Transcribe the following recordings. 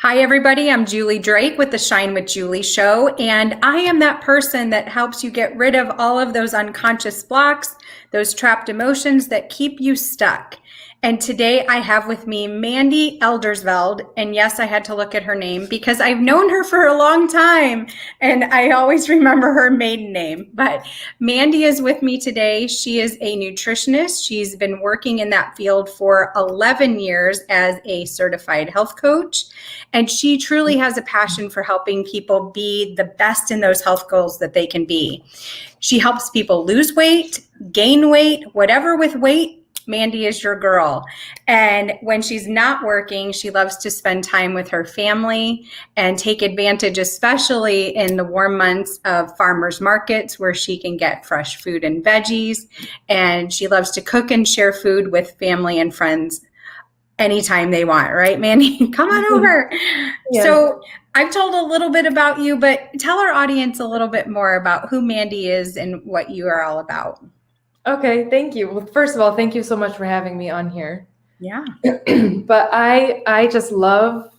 Hi, everybody. I'm Julie Drake with the Shine with Julie show, and I am that person that helps you get rid of all of those unconscious blocks, those trapped emotions that keep you stuck. And today I have with me Mandy Eldersveld. And yes, I had to look at her name because I've known her for a long time and I always remember her maiden name. But Mandy is with me today. She is a nutritionist. She's been working in that field for 11 years as a certified health coach. And she truly has a passion for helping people be the best in those health goals that they can be. She helps people lose weight, gain weight, whatever with weight. Mandy is your girl. And when she's not working, she loves to spend time with her family and take advantage, especially in the warm months, of farmers markets where she can get fresh food and veggies. And she loves to cook and share food with family and friends anytime they want, right, Mandy? Come on over. Yes. So I've told a little bit about you, but tell our audience a little bit more about who Mandy is and what you are all about. Okay, thank you. Well, first of all, thank you so much for having me on here. Yeah. But I just love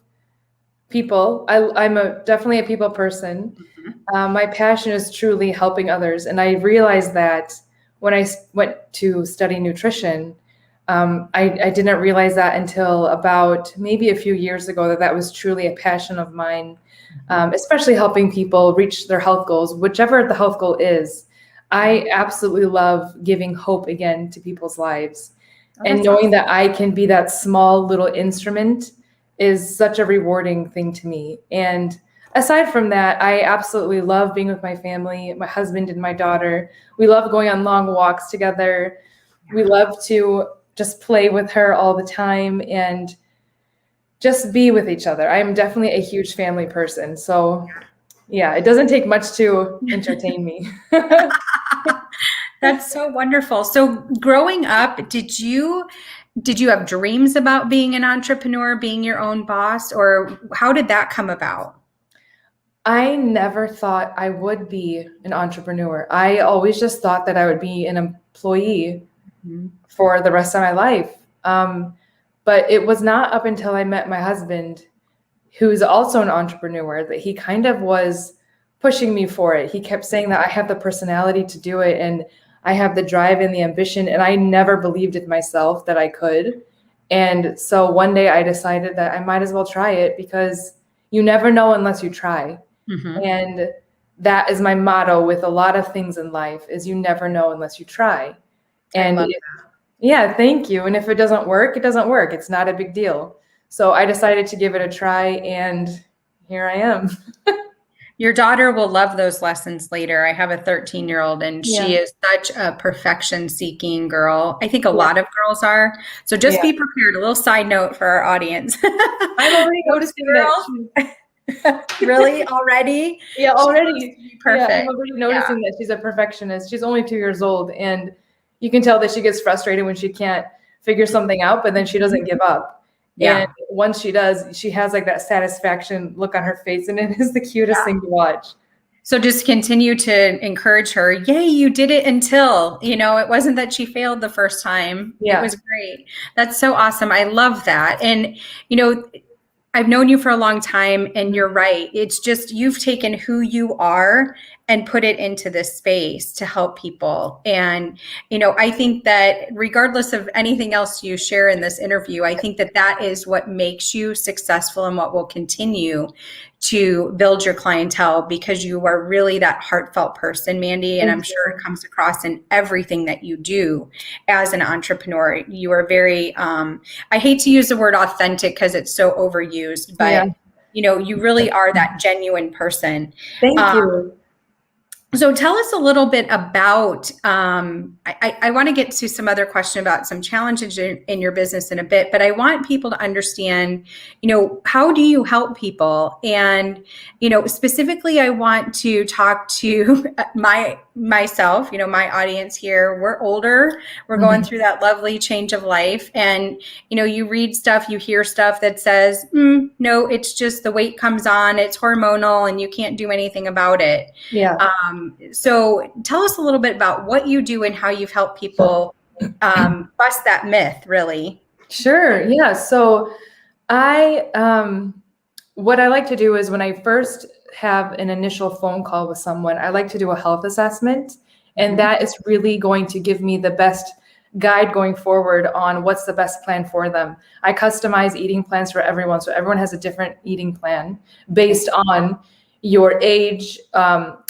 people. I'm definitely a people person. My passion is truly helping others. And I realized that when I went to study nutrition, I didn't realize that until about maybe a few years ago that was truly a passion of mine, especially helping people reach their health goals, whichever the health goal is. I absolutely love giving hope again to people's lives. And knowing that I can be that small little instrument is such a rewarding thing to me. And aside from that, I absolutely love being with my family, my husband and my daughter. We love going on long walks together. We love to just play with her all the time and just be with each other. I'm definitely a huge family person. So yeah, it doesn't take much to entertain me. That's so wonderful. So growing up, did you have dreams about being an entrepreneur, being your own boss, or how did that come about? I never thought I would be an entrepreneur. I always just thought that I would be an employee for the rest of my life. But it was not up until I met my husband, who's also an entrepreneur, that he kind of was pushing me for it. He kept saying that I have the personality to do it and I have the drive and the ambition, and I never believed it myself that I could. And so one day I decided that I might as well try it because you never know unless you try. And that is my motto with a lot of things in life is you never know unless you try. And yeah, thank you. And if it doesn't work, it doesn't work. It's not a big deal. So I decided to give it a try, and here I am. Your daughter will love those lessons later. I have a 13-year-old and she is such a perfection-seeking girl. I think a lot of girls are. So just be prepared. A little side note for our audience. I'm already noticing that. Really? Already? Yeah, already. Perfect. Yeah, I'm already noticing that she's a perfectionist. She's only 2 years old, and you can tell that she gets frustrated when she can't figure something out, but then she doesn't give up. Yeah. And once she does, she has like that satisfaction look on her face, and it is the cutest thing to watch. So just continue to encourage her. Yay, you did it until, it wasn't that she failed the first time. Yeah. It was great. That's so awesome. I love that. And, I've known you for a long time, and you're right. It's just you've taken who you are and put it into this space to help people. And, I think that regardless of anything else you share in this interview, I think that that is what makes you successful and what will continue to build your clientele, because you are really that heartfelt person, Mandy. And I'm sure it comes across in everything that you do as an entrepreneur. You are very, I hate to use the word authentic because it's so overused, but you really are that genuine person. Thank you. So tell us a little bit about, I want to get to some other question about some challenges in your business in a bit, but I want people to understand, how do you help people? And, specifically, I want to talk to myself, my audience here. We're older, we're going through that lovely change of life. And, you read stuff, you hear stuff that says, no, it's just the weight comes on, it's hormonal and you can't do anything about it. Yeah. So tell us a little bit about what you do and how you've helped people bust that myth, really. Sure. Yeah. So I what I like to do is when I first have an initial phone call with someone, I like to do a health assessment. And that is really going to give me the best guide going forward on what's the best plan for them. I customize eating plans for everyone. So everyone has a different eating plan based on your age,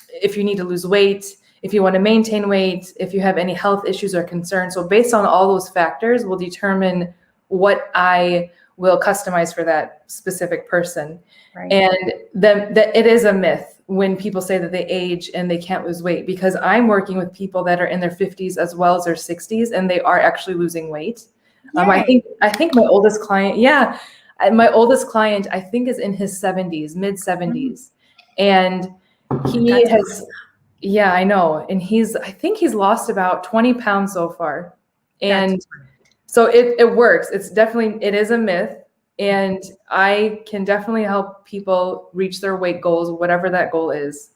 if you need to lose weight, if you want to maintain weight, if you have any health issues or concerns. So based on all those factors will determine what I will customize for that specific person. Right. And then that it is a myth when people say that they age and they can't lose weight, because I'm working with people that are in their 50s as well as their 60s, and they are actually losing weight. I think my oldest client, I think is in his 70s, mid 70s. And he That's has, awesome. yeah, I know. And I think he's lost about 20 pounds so far. And so it works. It is a myth. And I can definitely help people reach their weight goals, whatever that goal is.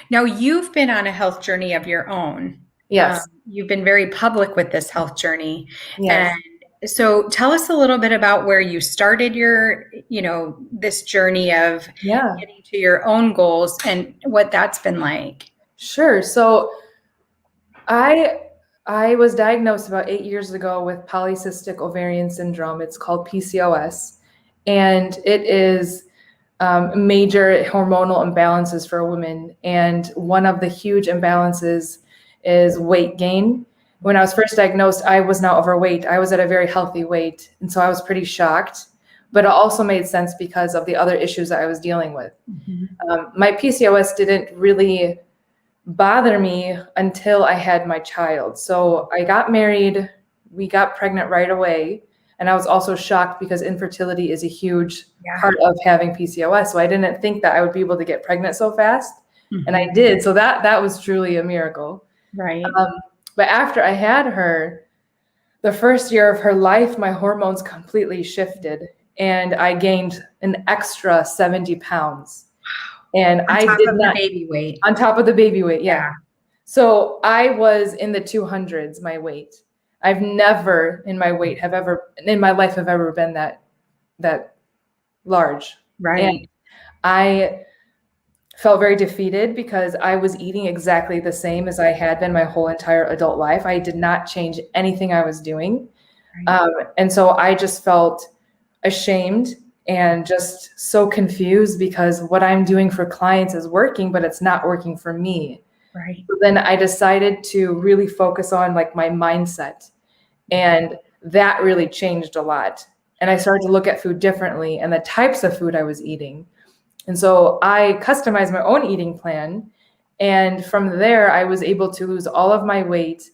Now, you've been on a health journey of your own. Yes. You've been very public with this health journey. Yes. And so tell us a little bit about where you started this journey of getting to your own goals and what that's been like. Sure. So I was diagnosed about 8 years ago with polycystic ovarian syndrome. It's called PCOS, and it is major hormonal imbalances for a woman. And one of the huge imbalances is weight gain. When I was first diagnosed, I was not overweight. I was at a very healthy weight. And so I was pretty shocked, but it also made sense because of the other issues that I was dealing with. My PCOS didn't really bother me until I had my child. So I got married, we got pregnant right away. And I was also shocked because infertility is a huge part of having PCOS. So I didn't think that I would be able to get pregnant so fast. And I did. So that was truly a miracle. Right. But after I had her, the first year of her life, my hormones completely shifted and I gained an extra 70 pounds. And on top of the baby weight. On top of the baby weight, yeah. So I was in the 200s, my weight. I've never in my life have ever been that large. Right. And I felt very defeated because I was eating exactly the same as I had been my whole entire adult life. I did not change anything I was doing. Right. And so I just felt ashamed and just so confused because what I'm doing for clients is working, but it's not working for me. Right. So then I decided to really focus on like my mindset, and that really changed a lot. And I started to look at food differently and the types of food I was eating. And so I customized my own eating plan. And from there, I was able to lose all of my weight.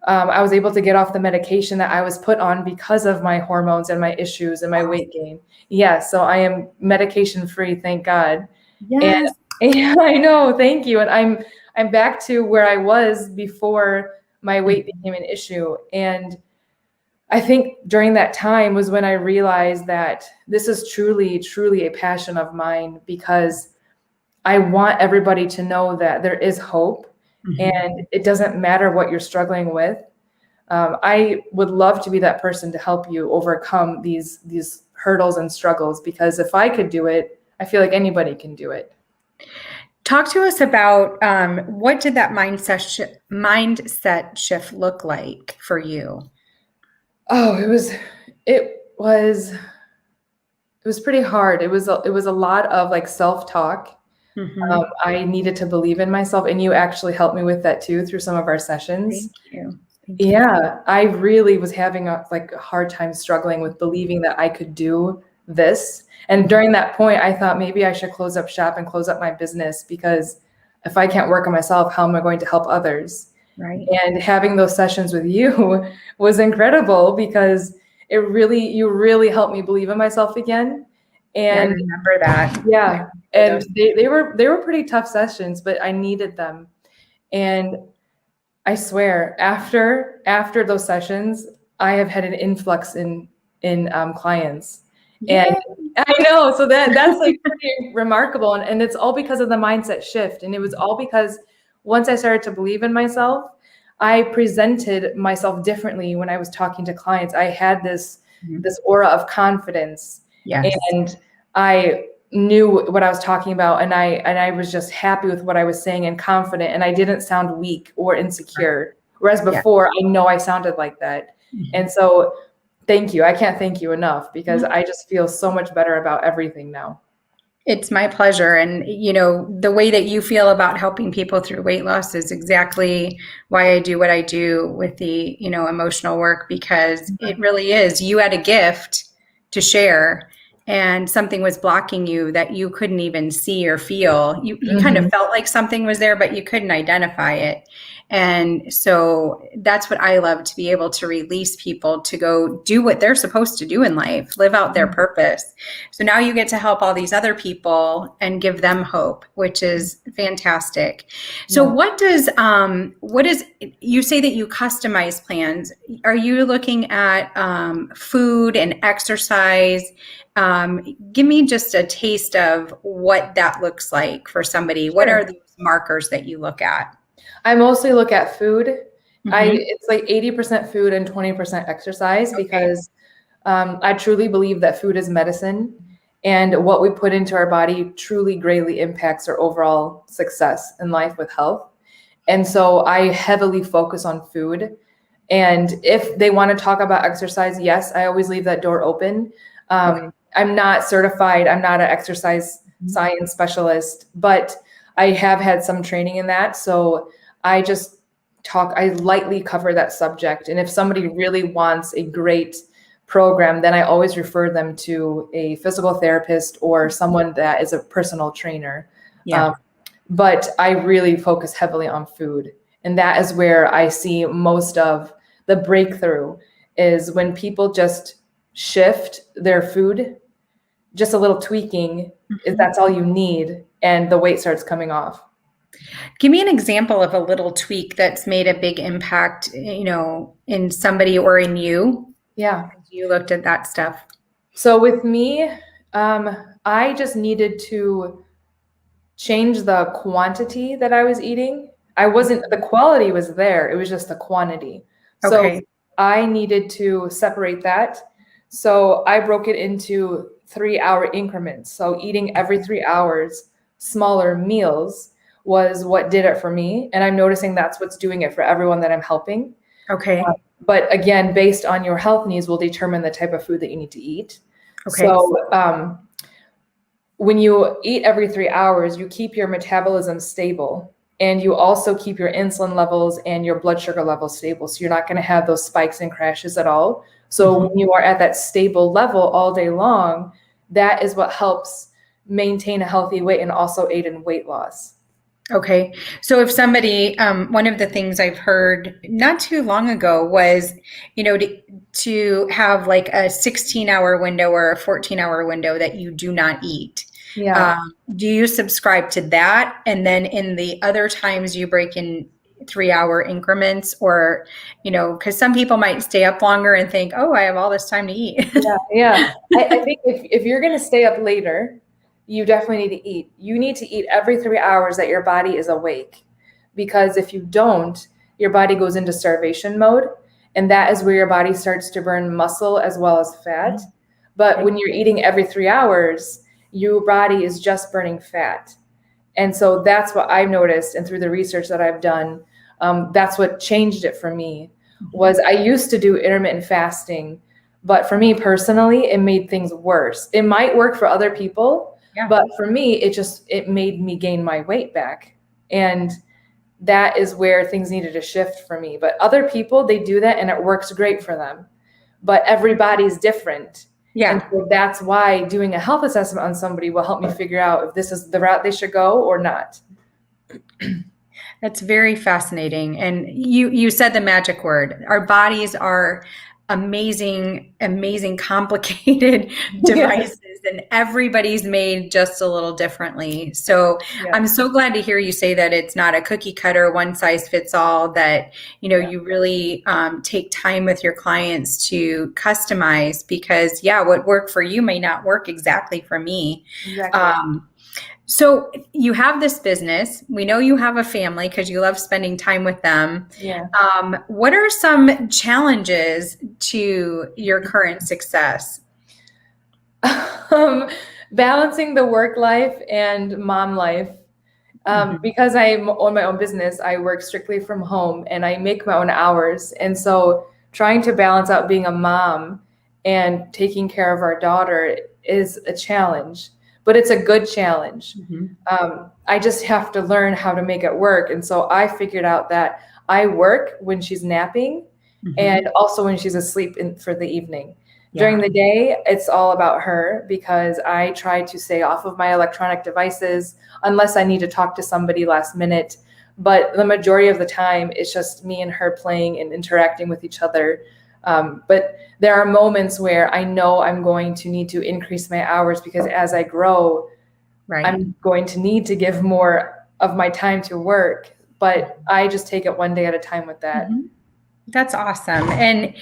I was able to get off the medication that I was put on because of my hormones and my issues and my weight gain. Yeah, so I am medication free, thank God. Yes. And I know, thank you. And I'm back to where I was before my weight became an issue. And I think during that time was when I realized that this is truly, truly a passion of mine, because I want everybody to know that there is hope. And it doesn't matter what you're struggling with. I would love to be that person to help you overcome these hurdles and struggles, because if I could do it, I feel like anybody can do it. Talk to us about what did that mindset shift look like for you? Oh, it was pretty hard. It was a lot of like self-talk. I needed to believe in myself, and you actually helped me with that too through some of our sessions. Thank you. Yeah, I really was having a hard time struggling with believing that I could do this. And during that point, I thought maybe I should close up shop and close up my business, because if I can't work on myself, how am I going to help others? Right. And having those sessions with you was incredible, because you really helped me believe in myself again. And I remember that. Yeah. And they were pretty tough sessions, but I needed them. And I swear, after those sessions, I have had an influx in clients. Yay. And I know, so that's like pretty remarkable. And it's all because of the mindset shift. And it was all because once I started to believe in myself, I presented myself differently when I was talking to clients. I had this aura of confidence. Yes. And I knew what I was talking about, and I was just happy with what I was saying and confident, and I didn't sound weak or insecure. Whereas Yeah. before, I know I sounded like that. And so thank you. I can't thank you enough, because I just feel so much better about everything now. It's my pleasure. And, the way that you feel about helping people through weight loss is exactly why I do what I do with the, emotional work, because it really is. You had a gift to share, and something was blocking you that you couldn't even see or feel. You kind of felt like something was there, but you couldn't identify it. And so that's what I love, to be able to release people to go do what they're supposed to do in life, live out their purpose. So now you get to help all these other people and give them hope, which is fantastic. So Yeah. what is, you say that you customize plans. Are you looking at food and exercise? Give me just a taste of what that looks like for somebody. Sure. What are those markers that you look at? I mostly look at food. Mhm. It's like 80% food and 20% exercise, Okay. because I truly believe that food is medicine, and what we put into our body truly greatly impacts our overall success in life with health. And so I heavily focus on food. And if they want to talk about exercise, yes, I always leave that door open. I'm not certified. I'm not an exercise science specialist, but I have had some training in that. So I just I lightly cover that subject. And if somebody really wants a great program, then I always refer them to a physical therapist or someone that is a personal trainer. Yeah. But I really focus heavily on food. And that is where I see most of the breakthrough, is when people just shift their food, just a little tweaking, that's all you need, and the weight starts coming off. Give me an example of a little tweak that's made a big impact, in somebody or in you. Yeah. You looked at that stuff. So with me, I just needed to change the quantity that I was eating. The quality was there. It was just the quantity. So Okay. I needed to separate that. So I broke it into 3-hour increments. So eating every 3 hours, smaller meals was what did it for me. And I'm noticing that's what's doing it for everyone that I'm helping. Okay. But again, based on your health needs will determine the type of food that you need to eat. Okay. So when you eat every 3 hours, you keep your metabolism stable, and you also keep your insulin levels and your blood sugar levels stable. So you're not going to have those spikes and crashes at all. So when you are at that stable level all day long, that is what helps maintain a healthy weight and also aid in weight loss. Okay. So if somebody, one of the things I've heard not too long ago was, to have like a 16-hour window or a 14-hour window that you do not eat. Yeah. Do you subscribe to that? And then in the other times you break in 3-hour increments, or, because some people might stay up longer and think, oh, I have all this time to eat. Yeah. I think if you're going to stay up later, you definitely need to eat. You need to eat every 3 hours that your body is awake, because if you don't, your body goes into starvation mode, and that is where your body starts to burn muscle as well as fat. But when you're eating every 3 hours, your body is just burning fat. And so that's what I've noticed, and through the research that I've done, that's what changed it for me. Was I used to do intermittent fasting, but for me personally, it made things worse. It might work for other people, but for me, it made me gain my weight back. And that is where things needed to shift for me. But other people, they do that and it works great for them. But everybody's different. Yeah. And so that's why doing a health assessment on somebody will help me figure out if this is the route they should go or not. That's very fascinating. And you said the magic word. Our bodies are amazing, complicated devices, and everybody's made just a little differently. So I'm so glad to hear you say that it's not a cookie cutter, one size fits all, that, you really take time with your clients to customize, because what worked for you may not work exactly for me. Exactly. So you have this business. We know you have a family because you love spending time with them. Yeah. What are some challenges to your current success? balancing the work life and mom life. Because I own my own business, I work strictly from home and I make my own hours. And so trying to balance out being a mom and taking care of our daughter is a challenge, but it's a good challenge. I just have to learn how to make it work. And so I figured out that I work when she's napping and also when she's asleep for the evening. During the day, it's all about her because I try to stay off of my electronic devices unless I need to talk to somebody last minute. But the majority of the time, it's just me and her playing and interacting with each other. But there are moments where I know I'm going to need to increase my hours because as I grow, I'm going to need to give more of my time to work. But I just take it one day at a time with that. That's awesome. And,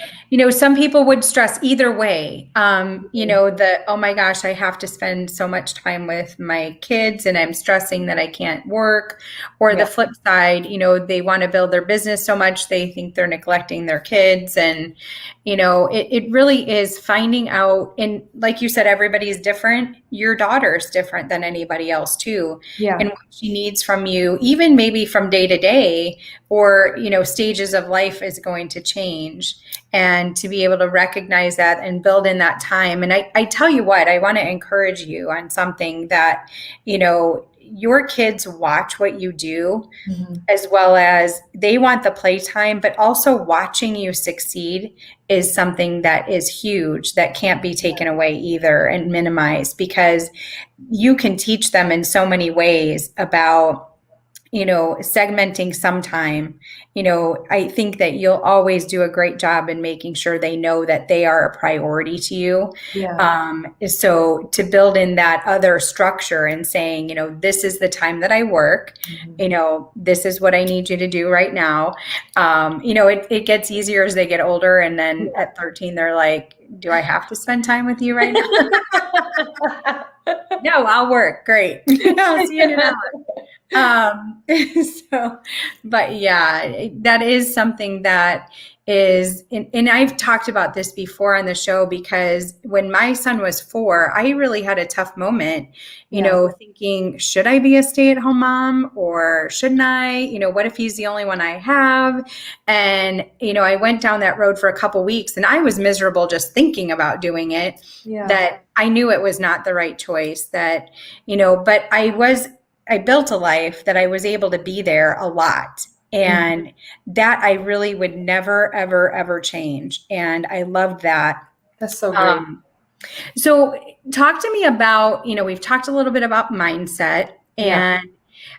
some people would stress either way. Oh my gosh, I have to spend so much time with my kids and I'm stressing that I can't work. Or the flip side, they want to build their business so much they think they're neglecting their kids. And, it really is finding out. And like you said, everybody's different. Your daughter's different than anybody else too. And what she needs from you, even maybe from day to day or, stages of life is going to change, and to be able to recognize that and build in that time. And I tell you what, I want to encourage you on something that, your kids watch what you do, as well as they want the playtime, but also watching you succeed is something that is huge that can't be taken away either and minimized, because you can teach them in so many ways about segmenting some time. I think that you'll always do a great job in making sure they know that they are a priority to you. So to build in that other structure and saying, this is the time that I work, this is what I need you to do right now. It gets easier as they get older. And then at 13, they're like, do I have to spend time with you right now? No, I'll work. Great. I'll see you in an hour. But yeah, that is something that is, and I've talked about this before on the show, because when my son was 4, I really had a tough moment, thinking, should I be a stay-at-home mom or shouldn't I? What if he's the only one I have? And, I went down that road for a couple weeks and I was miserable just thinking about doing it, that I knew it was not the right choice, that, but I built a life that I was able to be there a lot. And that I really would never, ever, ever change. And I loved that. That's so great. So talk to me about, we've talked a little bit about mindset, and,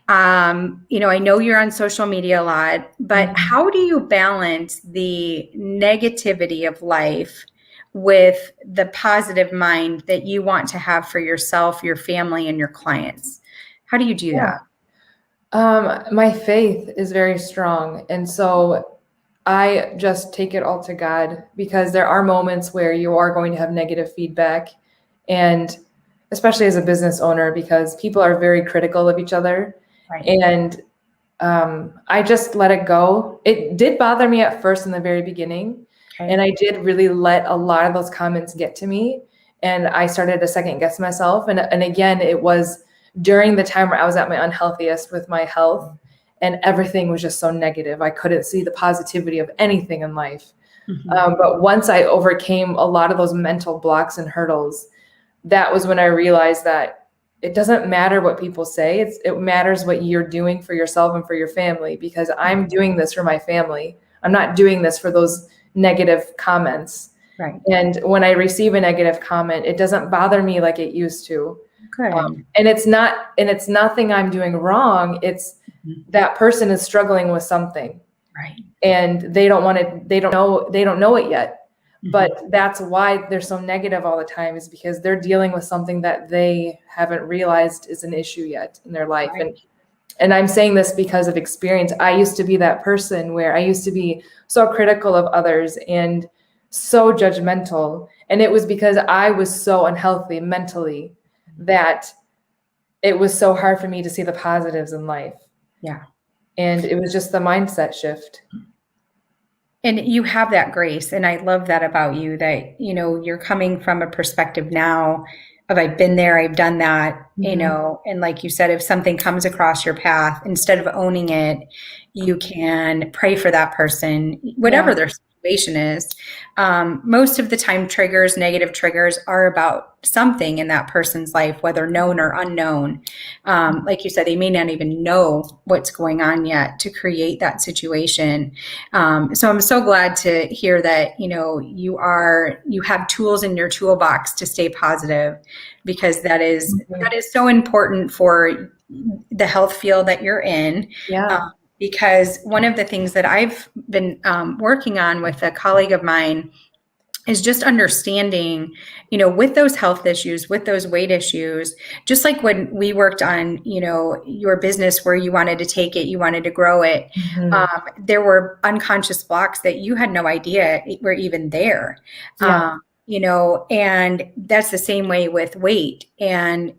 I know you're on social media a lot, but how do you balance the negativity of life with the positive mind that you want to have for yourself, your family, and your clients? How do you do that? My faith is very strong. And so I just take it all to God, because there are moments where you are going to have negative feedback. And especially as a business owner, because people are very critical of each other. And I just let it go. It did bother me at first in the very beginning. And I did really let a lot of those comments get to me. And I started to second guess myself. And again, it was during the time where I was at my unhealthiest with my health, and everything was just so negative. I couldn't see the positivity of anything in life. But once I overcame a lot of those mental blocks and hurdles, that was when I realized that it doesn't matter what people say. It matters what you're doing for yourself and for your family, because I'm doing this for my family. I'm not doing this for those negative comments. And when I receive a negative comment, it doesn't bother me like it used to. And it's nothing I'm doing wrong. It's that person is struggling with something, and they don't know it yet. But that's why they're so negative all the time, is because they're dealing with something that they haven't realized is an issue yet in their life. And I'm saying this because of experience. I used to be that person where I used to be so critical of others and so judgmental. And it was because I was so unhealthy mentally that it was so hard for me to see the positives in life. And it was just the mindset shift. And you have that grace. And I love that about you, that, you're coming from a perspective now I've been there, I've done that, Mhm. and like you said, if something comes across your path, instead of owning it, you can pray for that person, Yeah. whatever their situation is. Most of the time, negative triggers are about something in that person's life, whether known or unknown. Like you said, they may not even know what's going on yet to create that situation. So I'm so glad to hear that, you have tools in your toolbox to stay positive, because that is so important for the health field that you're in. Yeah. Because one of the things that I've been working on with a colleague of mine is just understanding, with those health issues, with those weight issues, just like when we worked on, your business where you wanted to take it, you wanted to grow it. Mhm. There were unconscious blocks that you had no idea were even there. Yeah. And that's the same way with weight. And,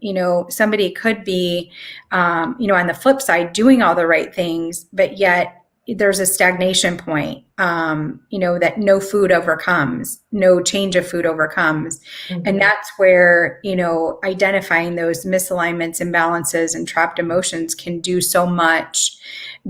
somebody could be, on the flip side, doing all the right things, but yet there's a stagnation point, that no food overcomes, no change of food overcomes. And Mhm. that's where, identifying those misalignments, imbalances, and trapped emotions can do so much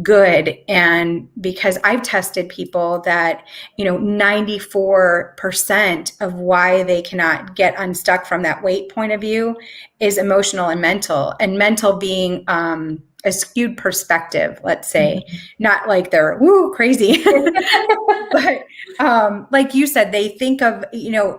good. And because I've tested people that, 94% of why they cannot get unstuck from that weight point of view is emotional and mental being, a skewed perspective, let's say, Mhm. not like they're woo crazy, but like you said, they think of,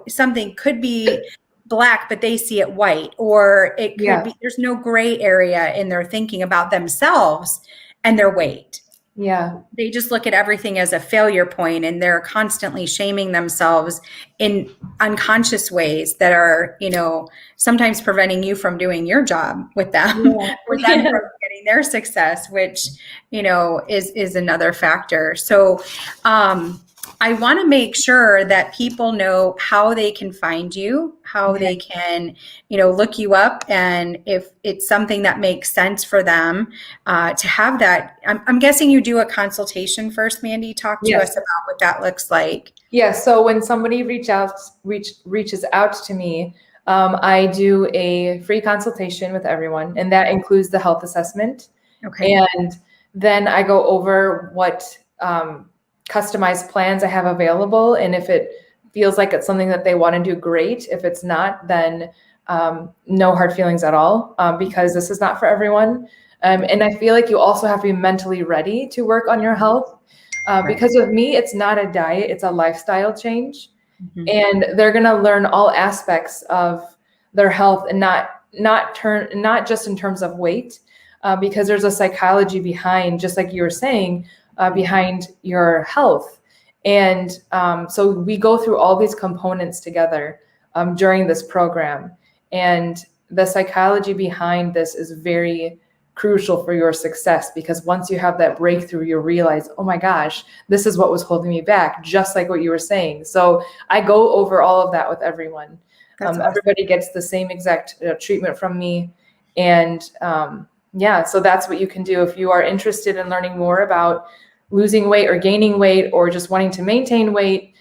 something could be black, but they see it white, or it could Yeah. be, there's no gray area in their thinking about themselves and their weight. Yeah. They just look at everything as a failure point, and they're constantly shaming themselves in unconscious ways that are, sometimes preventing you from doing your job with them, Yeah. or them from getting their success, which, is another factor. So, I want to make sure that people know how they can find you, how Okay. they can, look you up, and if it's something that makes sense for them, to have that. I'm guessing you do a consultation first, Mandy. Talk to us Yes. about what that looks like. Yeah. So when somebody reaches out to me, I do a free consultation with everyone, and that includes the health assessment. Okay. And then I go over what customized plans I have available. And if it feels like it's something that they want to do, great. If it's not, then no hard feelings at all, because this is not for everyone. And I feel like you also have to be mentally ready to work on your health. Right. Because with me, it's not a diet, it's a lifestyle change. Mhm. And they're going to learn all aspects of their health, and not just in terms of weight, because there's a psychology behind, just like you were saying, behind your health. And so we go through all these components together during this program. And the psychology behind this is very crucial for your success, because once you have that breakthrough, you realize, oh my gosh, this is what was holding me back, just like what you were saying. So I go over all of that with everyone. That's awesome. Everybody gets the same exact treatment from me. And yeah, so that's what you can do if you are interested in learning more about losing weight or gaining weight, or just wanting to maintain weight.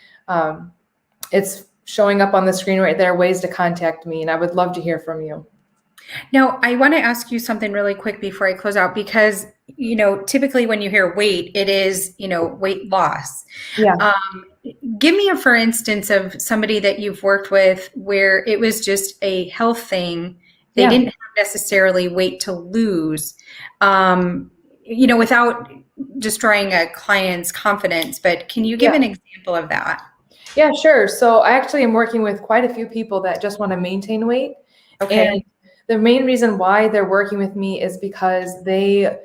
It's showing up on the screen right there, ways to contact me, and I would love to hear from you. Now, I want to ask you something really quick before I close out, because, typically when you hear weight, it is, weight loss. Yeah. Give me a for instance of somebody that you've worked with where it was just a health thing. They Yeah. didn't have necessarily weight to lose, without destroying a client's confidence. But can you give Yeah. an example of that? Yeah, sure. So I actually am working with quite a few people that just want to maintain weight. Okay. And the main reason why they're working with me is because they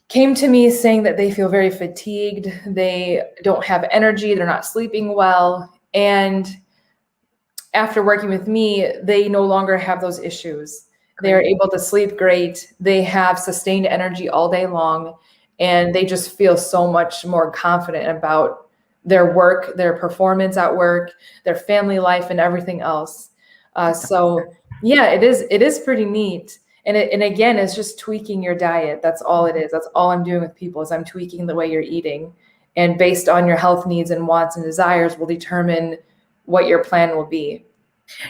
came to me saying that they feel very fatigued. They don't have energy. They're not sleeping well. And after working with me, they no longer have those issues. They are Great. able to sleep great. They have sustained energy all day long. And they just feel so much more confident about their work, their performance at work, their family life, and everything else. So yeah, it is pretty neat. And again, it's just tweaking your diet. That's all it is. That's all I'm doing with people, is I'm tweaking the way you're eating. And based on your health needs and wants and desires will determine what your plan will be.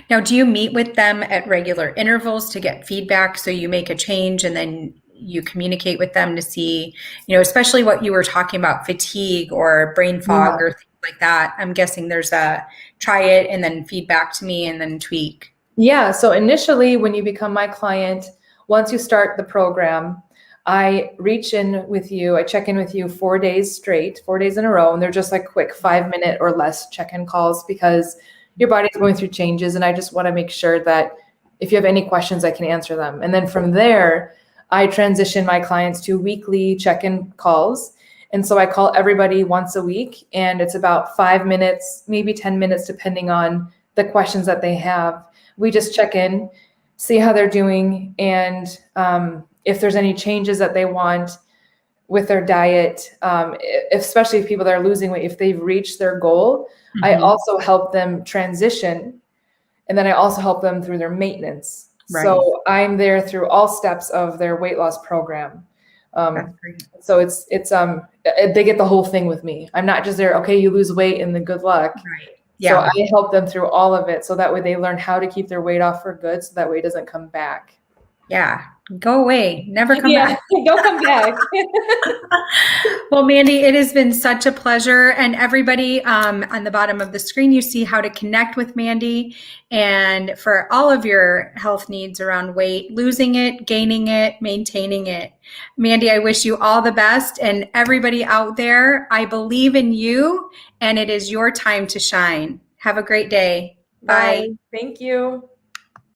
Now, do you meet with them at regular intervals to get feedback? So you make a change and then you communicate with them to see, especially what you were talking about, fatigue or brain fog or things like that. I'm guessing there's a try it and then feedback to me and then tweak. Yeah. So initially, when you become my client, once you start the program, I reach in with you. I check in with you 4 days straight, 4 days in a row. And they're just like quick 5 minute or less check-in calls because your body's going through changes. And I just want to make sure that if you have any questions, I can answer them. And then from there, I transition my clients to weekly check-in calls. And so I call everybody once a week, and it's about 5 minutes, maybe 10 minutes, depending on the questions that they have. We just check in, see how they're doing, and if there's any changes that they want with their diet, especially people that are losing weight, if they've reached their goal, I also help them transition. And then I also help them through their maintenance. Right. So I'm there through all steps of their weight loss program. So it's they get the whole thing with me. I'm not just there, okay, you lose weight and then good luck. Right. Yeah. So I help them through all of it. So that way they learn how to keep their weight off for good. So that way it doesn't come back. Yeah. Go away. Never come back. Don't come back. Well, Mandy, it has been such a pleasure. And everybody, on the bottom of the screen, you see how to connect with Mandy. And for all of your health needs around weight, losing it, gaining it, maintaining it. Mandy, I wish you all the best. And everybody out there, I believe in you, and it is your time to shine. Have a great day. Bye. Thank you.